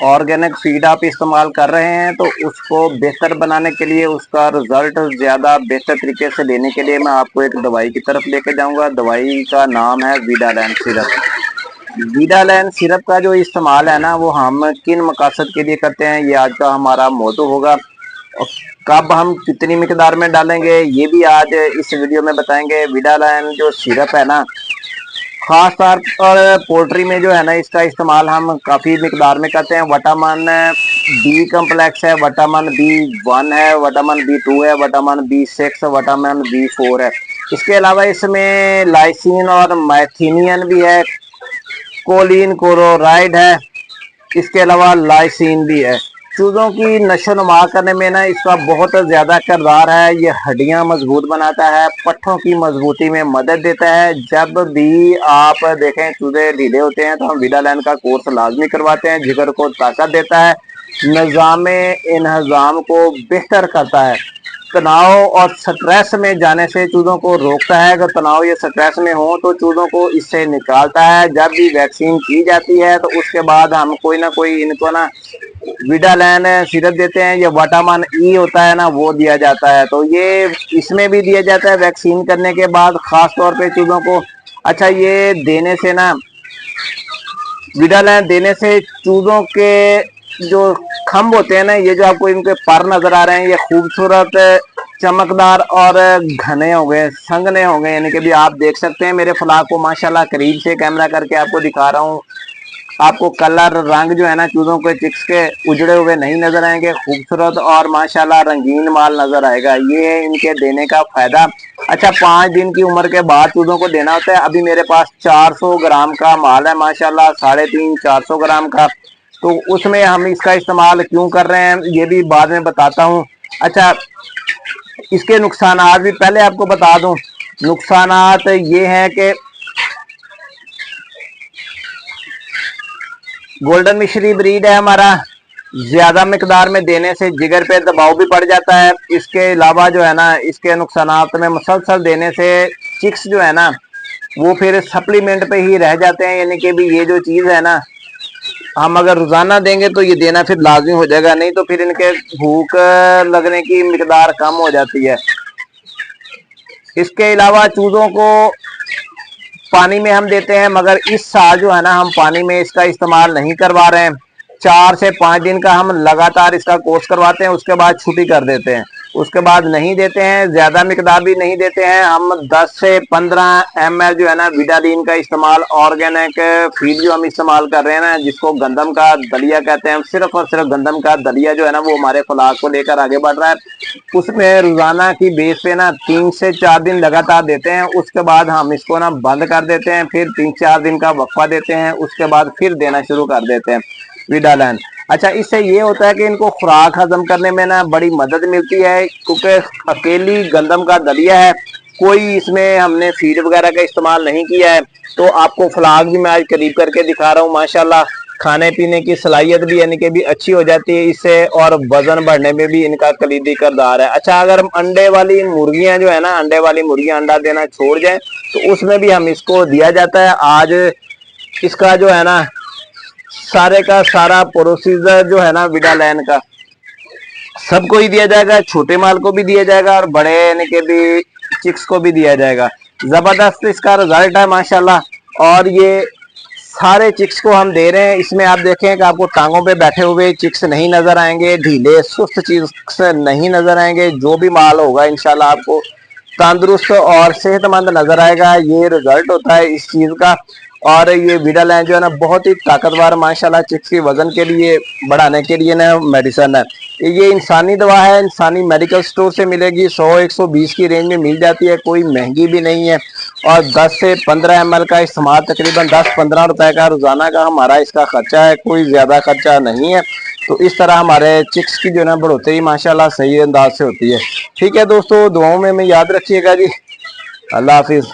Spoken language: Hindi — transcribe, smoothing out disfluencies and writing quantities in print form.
ऑर्गेनिक फीड आप इस्तेमाल कर रहे हैं तो उसको बेहतर बनाने के लिए, उसका रिजल्ट ज़्यादा बेहतर तरीके से लेने के लिए मैं आपको एक दवाई की तरफ लेके जाऊंगा। दवाई का नाम है वीडालैंड सिरप। वीडालैंड सिरप का जो इस्तेमाल है ना, वो हम किन मकसद के लिए करते हैं, ये आज का हमारा मौजू होगा। और कब हम कितनी मिकदार में डालेंगे ये भी आज इस वीडियो में बताएंगे। वीडालैंड जो सिरप है ना, खास तौर पर पोल्ट्री में जो है ना, इसका इस्तेमाल हम काफ़ी मिकदार में करते हैं। विटामिन बी कम्प्लेक्स है, विटामिन B1 है, विटामिन B2 है, विटामिन B6, विटामिन B4 है। इसके अलावा इसमें लाइसिन और मैथिनियन भी है, कोलिन क्लोराइड है, इसके अलावा लाइसिन भी है। चूज़ों की नशोनुमा करने में ना इसका बहुत ज़्यादा किरदार है। ये हड्डियां मजबूत बनाता है, पट्ठों की मजबूती में मदद देता है। जब भी आप देखें चूज़े ढीले होते हैं तो हम वीडालैंड का कोर्स लाजमी करवाते हैं। जिगर को ताकत देता है, निज़ाम इंहज़ाम को बेहतर करता है, तनाव और स्ट्रेस में जाने से चूज़ों को रोकता है। अगर तनाव या स्ट्रेस में हो तो चूज़ों को इससे निकालता है। जब भी वैक्सीन की जाती है तो उसके बाद हम कोई ना कोई इनको ना वीडालैंड सिरप देते हैं। ये विटामिन ई होता है ना, वो दिया जाता है, तो ये इसमें भी दिया जाता है वैक्सीन करने के बाद, खास तौर पे चूज़ों को। अच्छा, ये देने से ना, वीडालैंड देने से चूज़ों के जो खम्भ होते हैं ना, ये जो आपको इनके पर नजर आ रहे हैं, ये खूबसूरत चमकदार और घने हो गए, संघने हो गए। यानी कि भी आप देख सकते हैं मेरे फलाग को माशाल्लाह करीब से कैमरा करके आपको दिखा रहा हूँ। आपको कलर रंग जो है ना चूज़ों के चिक्स के उजड़े हुए नहीं नजर आएंगे, खूबसूरत और माशाल्लाह रंगीन माल नजर आएगा। ये है इनके देने का फायदा। अच्छा, 5 दिन की उम्र के बाद चूज़ों को देना होता है। अभी मेरे पास 400 ग्राम का माल है माशाल्लाह, 350-400 ग्राम का। तो उसमें हम इसका इस्तेमाल क्यों कर रहे हैं ये भी बाद में बताता हूँ। अच्छा, इसके नुकसानात भी पहले आपको बता दूं। नुकसानात ये हैं कि गोल्डन मिश्री ब्रीड है हमारा, ज्यादा मिकदार में देने से जिगर पे दबाव भी पड़ जाता है। इसके अलावा जो है ना, इसके नुकसानात में मुसलसल देने से चिक्स जो है ना वो फिर सप्लीमेंट पे ही रह जाते हैं। यानी कि भी ये जो चीज है ना, हम अगर रोजाना देंगे तो ये देना फिर लाजमी हो जाएगा, नहीं तो फिर इनके भूख लगने की मिकदार कम हो जाती है। इसके अलावा चूज़ों को पानी में हम देते हैं, मगर इस साल जो है ना हम पानी में इसका इस्तेमाल नहीं करवा रहे हैं। 4 से 5 दिन का हम लगातार इसका कोर्स करवाते हैं, उसके बाद छुट्टी कर देते हैं, उसके बाद नहीं देते हैं। ज्यादा मिकदार भी नहीं देते हैं। हम 10 से 15 ml जो है ना विडालीन का इस्तेमाल, ऑर्गेनिक फीड जो हम इस्तेमाल कर रहे हैं ना, जिसको गंदम का दलिया कहते हैं, सिर्फ और सिर्फ गंदम का दलिया जो है ना वो हमारे फलाग को लेकर आगे बढ़ रहा है। उसमें रोजाना की बेस पे ना 3 से 4 दिन लगातार देते हैं, उसके बाद हम इसको ना बंद कर देते हैं, फिर 3-4 दिन का वक्फा देते हैं, उसके बाद फिर देना शुरू कर देते हैं वीडालैंड। अच्छा, इससे ये होता है कि इनको खुराक हजम करने में ना बड़ी मदद मिलती है, क्योंकि अकेली गंदम का दलिया है, कोई इसमें हमने फीड वगैरह का इस्तेमाल नहीं किया है। तो आपको फलाग भी मैं आज करीब करके दिखा रहा हूँ माशाल्लाह। खाने पीने की सलाहियत भी यानी कि भी अच्छी हो जाती है इससे, और वजन बढ़ने में भी इनका कलीदी किरदार है। अच्छा, अगर अंडे वाली मुर्गियां जो है ना, अंडे वाली मुर्गियां अंडा देना छोड़ जाए तो उसमें भी हम इसको दिया जाता है। आज इसका जो है ना सारे का सारा प्रोसीजर जो है ना वीडालैंड का सबको ही दिया जाएगा, छोटे माल को भी दिया जाएगा और बड़े यानी कि भी चिक्स को भी दिया जाएगा। जबरदस्त इसका रिजल्ट है माशाल्लाह। और ये सारे चिक्स को हम दे रहे हैं। इसमें आप देखें कि आपको टांगों पे बैठे हुए चिक्स नहीं नजर आएंगे, ढीले सुस्त चिक्स नहीं नजर आएंगे। जो भी माल होगा इंशाल्लाह आपको तंदुरुस्त और सेहतमंद नजर आएगा। ये रिजल्ट होता है इस चीज का। और ये वीडालैंड जो है ना बहुत ही ताकतवर माशाल्लाह चिक्स की वजन के लिए बढ़ाने के लिए ना मेडिसिन है। ये इंसानी दवा है, इंसानी मेडिकल स्टोर से मिलेगी, 100-120 की रेंज में मिल जाती है, कोई महंगी भी नहीं है। और 10 से 15 ml का इस्तेमाल तकरीबन 10-15 रुपए का रोजाना का हमारा इसका खर्चा है, कोई ज्यादा खर्चा नहीं है। तो इस तरह हमारे चिक्स की जो है ना बढ़ोतरी माशाल्लाह सही अंदाज से होती है। ठीक है दोस्तों, दुआओं में याद रखिएगा जी। अल्लाह हाफिज।